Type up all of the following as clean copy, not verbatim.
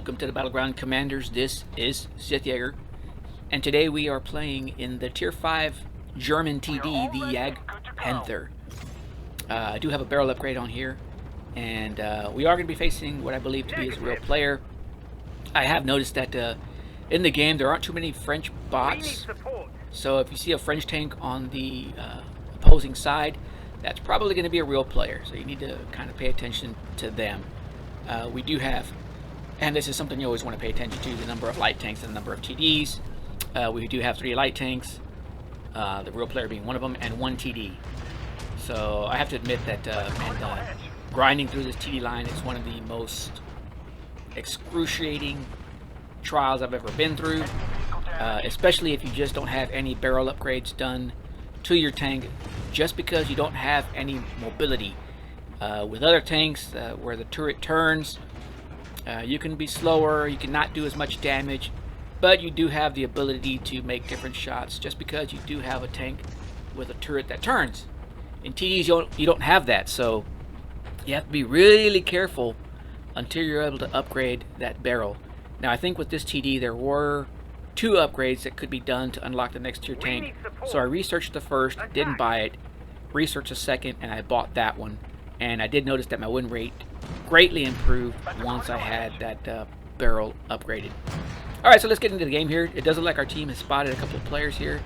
Welcome to the Battleground Commanders. This is SithJaeger, and today we are playing in the Tier 5 German TD, the JagdPanther. I do have a barrel upgrade on here, and we are going to be facing what I believe to be a real player. I have noticed that in the game there aren't too many French bots, so if you see a French tank on the opposing side, that's probably going to be a real player, so you need to kind of pay attention to them. We do have, and this is something you always want to pay attention to, the number of light tanks and the number of TDs. We do have 3 light tanks, the real player being one of them, and 1 TD. So I have to admit that grinding through this TD line is one of the most excruciating trials I've ever been through, especially if you just don't have any barrel upgrades done to your tank, just because you don't have any mobility. With other tanks where the turret turns, you can be slower, you cannot do as much damage, but you do have the ability to make different shots just because you do have a tank with a turret that turns. In TDs you don't have that, so you have to be really careful until you're able to upgrade that barrel. Now I think with this TD there were 2 upgrades that could be done to unlock the next tier tank, so I researched the first, didn't buy it, researched the second, and I bought that one. And I did notice that my win rate greatly improved once I had that barrel upgraded. Alright, so let's get into the game here. It does look like our team has spotted a couple of players here.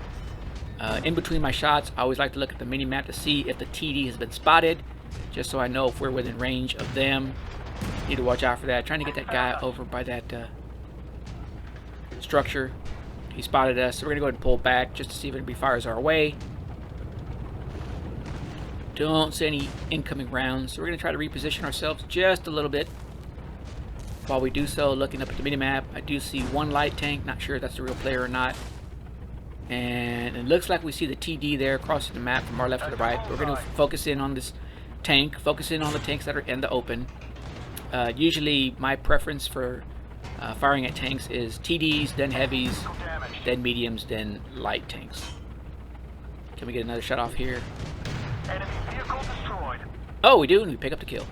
In between my shots, I always like to look at the mini-map to see if the TD has been spotted, just so I know if we're within range of them. Need to watch out for that. Trying to get that guy over by that structure. He spotted us, so we're going to go ahead and pull back just to see if anybody fires our way. Don't see any incoming rounds, so we're going to try to reposition ourselves just a little bit. While we do so, looking up at the minimap, I do see 1 light tank. Not sure if that's a real player or not. And it looks like we see the TD there crossing the map from our left to the right. We're going to focus in on this tank, focus in on the tanks that are in the open. Usually my preference for firing at tanks is TDs, then heavies, then mediums, then light tanks. Can we get another shot off here? Oh, we do, and we pick up the kill.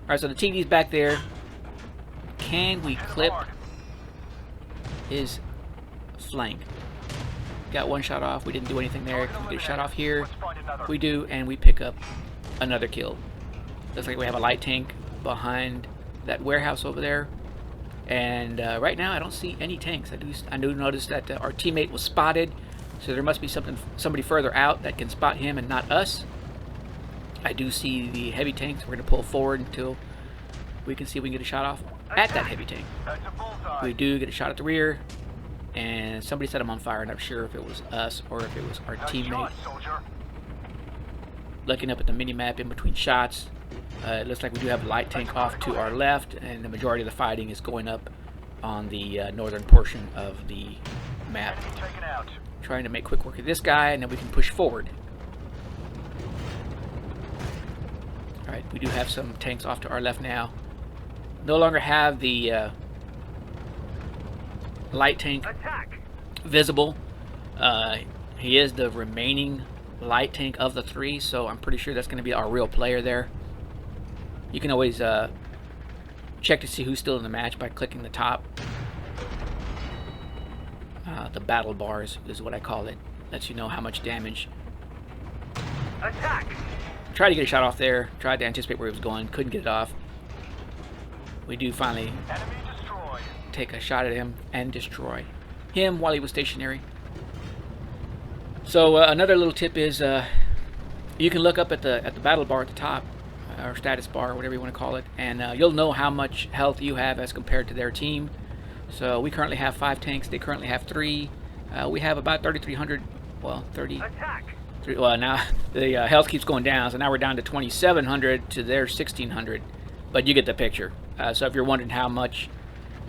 Alright, so the TD's back there. Can we clip his flank? Got 1 shot off. We didn't do anything there. Can we get a shot off here? We do, and we pick up another kill. Looks like we have a light tank behind that warehouse over there. And right now, I don't see any tanks. I do notice that our teammate was spotted, so there must be somebody further out that can spot him and not us. I do see the heavy tanks. We're going to pull forward until we can see if we can get a shot off at that heavy tank. We do get a shot at the rear, and somebody set him on fire. Not sure if it was us or if it was our teammate. Looking up at the mini-map in between shots, it looks like we do have a light tank off to our left, and the majority of the fighting is going up on the northern portion of the map. Trying to make quick work of this guy, and then we can push forward. Alright, we do have some tanks off to our left now. No longer have the light tank visible. He is the remaining light tank of the 3, so I'm pretty sure that's going to be our real player there. You can always check to see who's still in the match by clicking the top. The battle bars is what I call it. Lets you know how much damage. Tried to get a shot off there. Tried to anticipate where he was going. Couldn't get it off. We do finally take a shot at him and destroy him while he was stationary. So another little tip is you can look up at the battle bar at the top, or status bar, whatever you want to call it, and you'll know how much health you have as compared to their team. So we currently have 5 tanks. They currently have 3. We have about 3,300. Well, 30. Well, now the health keeps going down, so now we're down to 2,700 to their 1,600. But you get the picture. So if you're wondering how much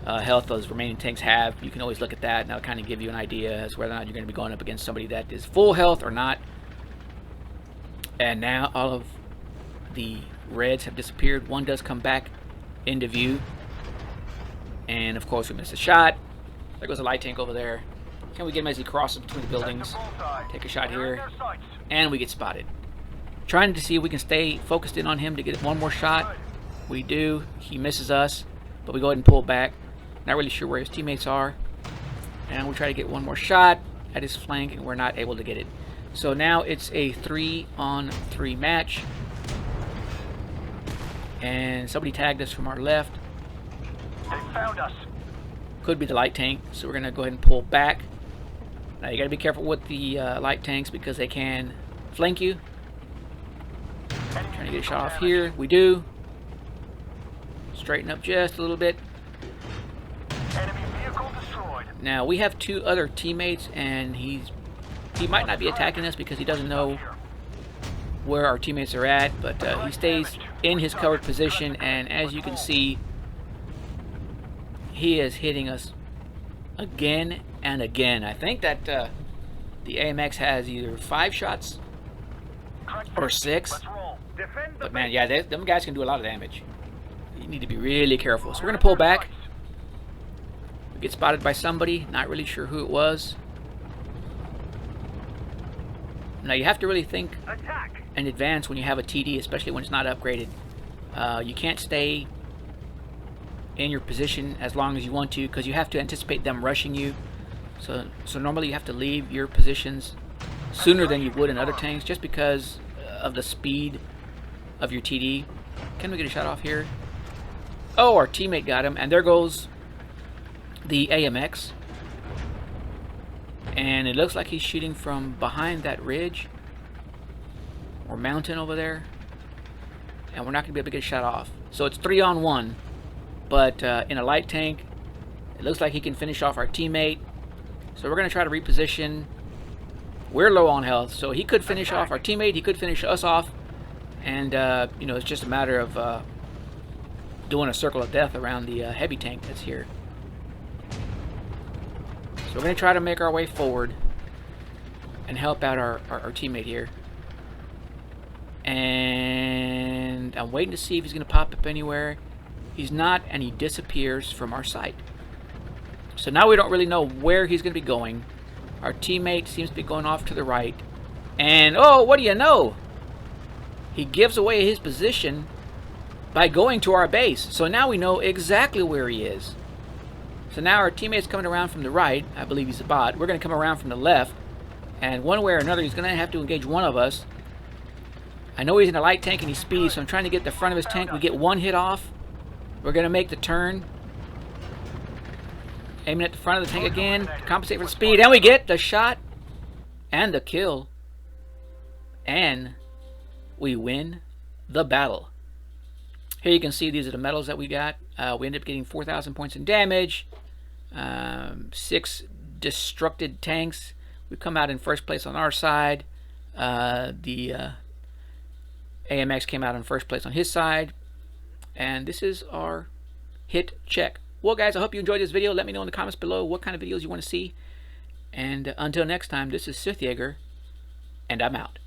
health those remaining tanks have, you can always look at that, and that'll kind of give you an idea as to whether or not you're going to be going up against somebody that is full health or not. And now all of the reds have disappeared. 1 does come back into view. And of course we missed a shot. There goes a light tank over there. Can we get him as he crosses between the buildings? Take a shot here. And we get spotted. Trying to see if we can stay focused in on him to get 1 more shot. We do. He misses us, but we go ahead and pull back. Not really sure where his teammates are. And we try to get one more shot at his flank, and we're not able to get it. So now it's a 3-on-3 match. And somebody tagged us from our left. They found us. Could be the light tank, so we're going to go ahead and pull back. Now you got to be careful with the light tanks because they can flank you. Trying to get a shot off here. We do. Straighten up just a little bit. Enemy vehicle destroyed. Now we have 2 other teammates, and he might not be attacking us because he doesn't know where our teammates are at, but he stays in his covered position, and as you can see, he is hitting us again and again. I think that the AMX has either 5 shots or 6, but man, yeah, them guys can do a lot of damage. You need to be really careful. So we're going to pull back. We get spotted by somebody, not really sure who it was. Now you have to really think in advance when you have a TD, especially when it's not upgraded. You can't stay in your position as long as you want to because you have to anticipate them rushing you. So normally you have to leave your positions sooner than you would in other tanks just because of the speed of your TD. Can we get a shot off here? Oh, our teammate got him, and there goes the AMX. And it looks like he's shooting from behind that ridge or mountain over there, and we're not going to be able to get a shot off. So it's 3-on-1, but in a light tank, it looks like he can finish off our teammate. So we're going to try to reposition. We're low on health, so he could finish off our teammate, he could finish us off, and you know, it's just a matter of doing a circle of death around the heavy tank that's here. So we're going to try to make our way forward and help out our teammate here. And I'm waiting to see if he's going to pop up anywhere. He's not, and he disappears from our sight. So now we don't really know where he's going to be going. Our teammate seems to be going off to the right. And, oh, what do you know? He gives away his position by going to our base. So now we know exactly where he is. So now our teammate's coming around from the right. I believe he's a bot. We're going to come around from the left. And one way or another, he's going to have to engage one of us. I know he's in a light tank and he's speedy, so I'm trying to get the front of his tank. We get one hit off. We're going to make the turn. Aiming at the front of the tank again to compensate for the speed. And we get the shot and the kill. And we win the battle. Here you can see these are the medals that we got. We ended up getting 4,000 points in damage. 6 destructed tanks. We come out in first place on our side. The AMX came out in first place on his side. And this is our hit check. Well, guys, I hope you enjoyed this video. Let me know in the comments below what kind of videos you want to see. And until next time, this is SithJaeger, and I'm out.